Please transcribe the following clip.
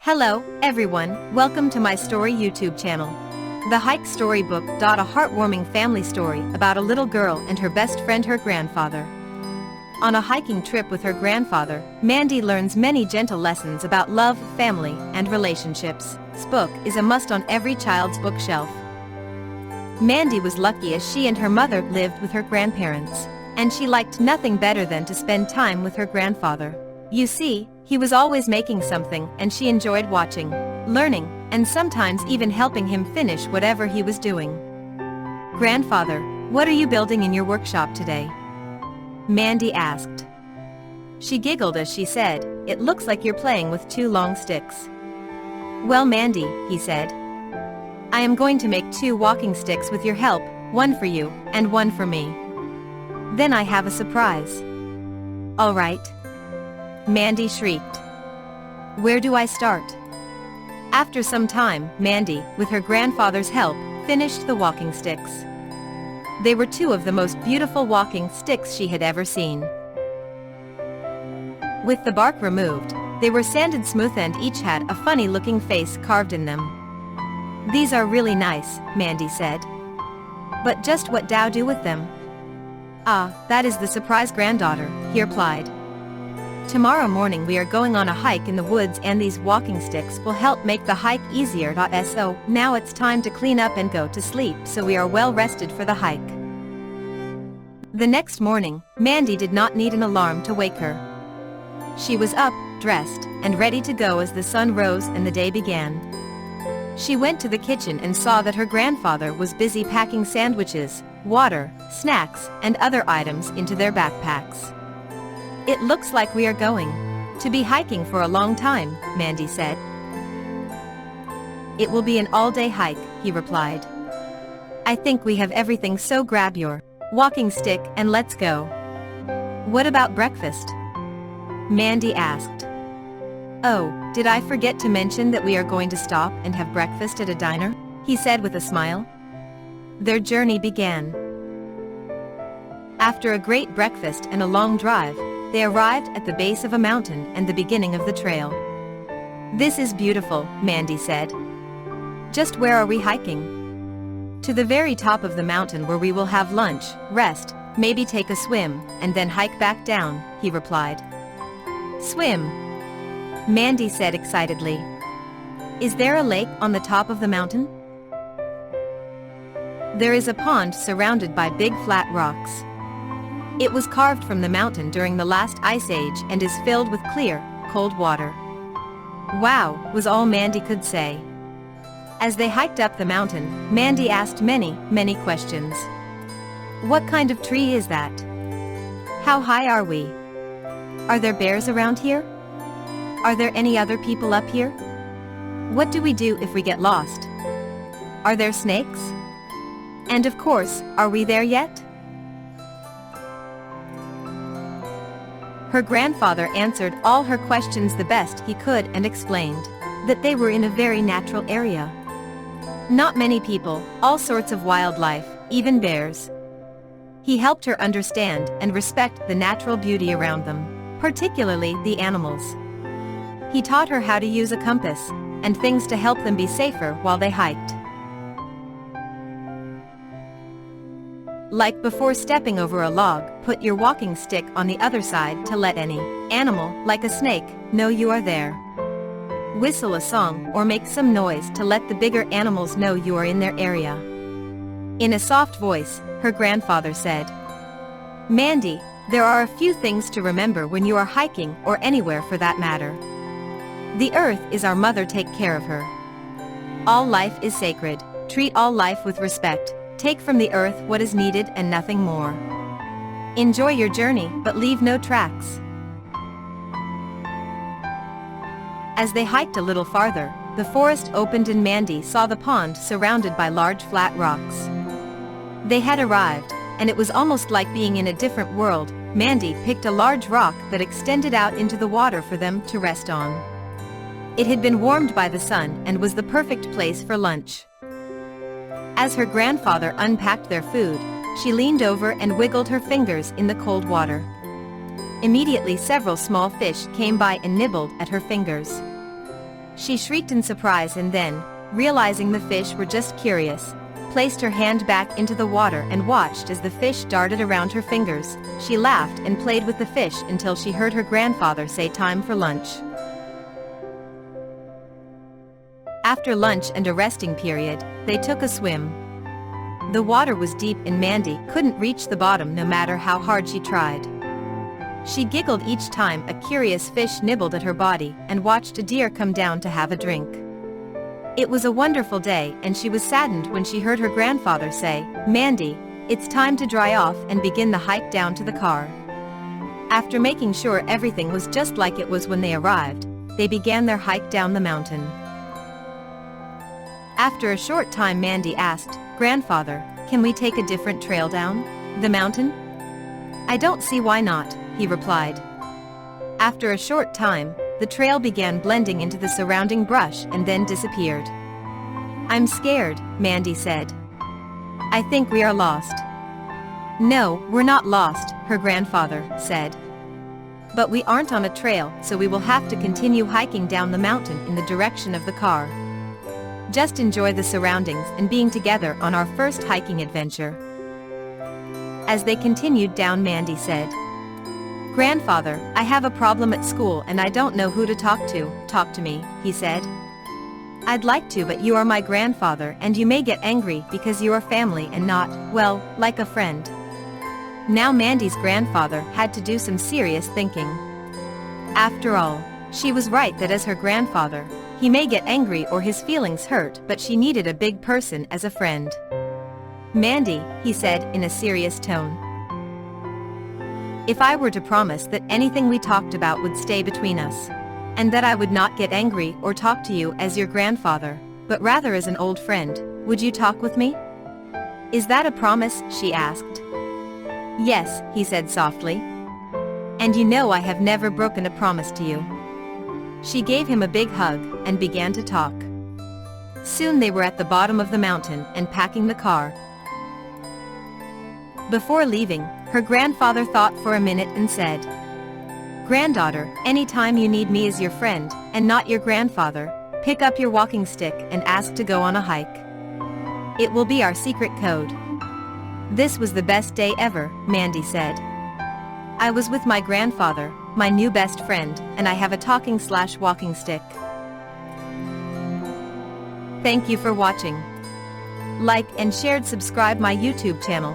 Hello, everyone, welcome to my story YouTube channel. The Hike Storybook. A heartwarming family story about a little girl and her best friend, her grandfather. On a hiking trip with her grandfather, Mandy learns many gentle lessons about love, family, and relationships. This book is a must on every child's bookshelf. Mandy was lucky as she and her mother lived with her grandparents, and she liked nothing better than to spend time with her grandfather. You see, he was always making something and she enjoyed watching, learning, and sometimes even helping him finish whatever he was doing. "Grandfather, what are you building in your workshop today?" Mandy asked. She giggled as she said, "It looks like you're playing with two long sticks." "Well, Mandy," he said, "I am going to make two walking sticks with your help, one for you, and one for me. Then I have a surprise." "All right," Mandy shrieked. "Where do I start?" After some time, Mandy, with her grandfather's help, finished the walking sticks. They were two of the most beautiful walking sticks she had ever seen. With the bark removed, they were sanded smooth and each had a funny-looking face carved in them. "These are really nice," Mandy said. "But just what do I do with them?" "Ah, that is the surprise, granddaughter," he replied. "Tomorrow morning we are going on a hike in the woods and these walking sticks will help make the hike easier. So, now it's time to clean up and go to sleep so we are well rested for the hike." The next morning, Mandy did not need an alarm to wake her. She was up, dressed, and ready to go as the sun rose and the day began. She went to the kitchen and saw that her grandfather was busy packing sandwiches, water, snacks, and other items into their backpacks. "It looks like we are going to be hiking for a long time," Mandy said. "It will be an all-day hike," he replied. "I think we have everything, so grab your walking stick and let's go." "What about breakfast?" Mandy asked. "Oh, did I forget to mention that we are going to stop and have breakfast at a diner?" he said with a smile. Their journey began. After a great breakfast and a long drive, they arrived at the base of a mountain and the beginning of the trail. "This is beautiful," Mandy said. "Just where are we hiking?" "To the very top of the mountain where we will have lunch, rest, maybe take a swim, and then hike back down," he replied. "Swim?" Mandy said excitedly. "Is there a lake on the top of the mountain?" "There is a pond surrounded by big flat rocks. It was carved from the mountain during the last ice age and is filled with clear, cold water." "Wow," was all Mandy could say. As they hiked up the mountain, Mandy asked many questions. "What kind of tree is that? How high are we? Are there bears around here? Are there any other people up here? What do we do if we get lost? Are there snakes? And of course, are we there yet?" Her grandfather answered all her questions the best he could and explained that they were in a very natural area. Not many people, all sorts of wildlife, even bears. He helped her understand and respect the natural beauty around them, particularly the animals. He taught her how to use a compass and things to help them be safer while they hiked. Like before stepping over a log, put your walking stick on the other side to let any animal, like a snake, know you are there. Whistle a song or make some noise to let the bigger animals know you are in their area. In a soft voice, her grandfather said. "Mandy, there are a few things to remember when you are hiking or anywhere for that matter. The earth is our mother, take care of her. All life is sacred, treat all life with respect. Take from the earth what is needed and nothing more. Enjoy your journey, but leave no tracks." As they hiked a little farther, the forest opened and Mandy saw the pond surrounded by large flat rocks. They had arrived, and it was almost like being in a different world. Mandy picked a large rock that extended out into the water for them to rest on. It had been warmed by the sun and was the perfect place for lunch. As her grandfather unpacked their food, she leaned over and wiggled her fingers in the cold water. Immediately several small fish came by and nibbled at her fingers. She shrieked in surprise and then, realizing the fish were just curious, placed her hand back into the water and watched as the fish darted around her fingers. She laughed and played with the fish until she heard her grandfather say time for lunch. After lunch and a resting period, they took a swim. The water was deep and Mandy couldn't reach the bottom no matter how hard she tried. She giggled each time a curious fish nibbled at her body and watched a deer come down to have a drink. It was a wonderful day and she was saddened when she heard her grandfather say, "Mandy, it's time to dry off and begin the hike down to the car." After making sure everything was just like it was when they arrived, they began their hike down the mountain. After a short time Mandy asked, "Grandfather, can we take a different trail down the mountain?" "I don't see why not," he replied. After a short time, the trail began blending into the surrounding brush and then disappeared. "I'm scared," Mandy said. "I think we are lost." "No, we're not lost," her grandfather said. "But we aren't on a trail, so we will have to continue hiking down the mountain in the direction of the car. Just enjoy the surroundings and being together on our first hiking adventure." As they continued down, Mandy said, "Grandfather, I have a problem at school and I don't know who to talk to." "Talk to me," he said. "I'd like to, but you are my grandfather and you may get angry because you are family and not, well, like a friend." Now Mandy's grandfather had to do some serious thinking. After all, she was right that as her grandfather, he may get angry or his feelings hurt, but she needed a big person as a friend. "Mandy," he said in a serious tone, "if I were to promise that anything we talked about would stay between us, and that I would not get angry or talk to you as your grandfather, but rather as an old friend, would you talk with me?" "Is that a promise?" she asked. "Yes," he said softly. "And you know I have never broken a promise to you." She gave him a big hug and began to talk. Soon they were at the bottom of the mountain and packing the car. Before leaving, her grandfather thought for a minute and said, "Granddaughter, anytime you need me as your friend, and not your grandfather, pick up your walking stick and ask to go on a hike. It will be our secret code." "This was the best day ever," Mandy said. "I was with my grandfather, my new best friend, and I have a talking/walking stick." Thank you for watching. Like and subscribe my YouTube channel.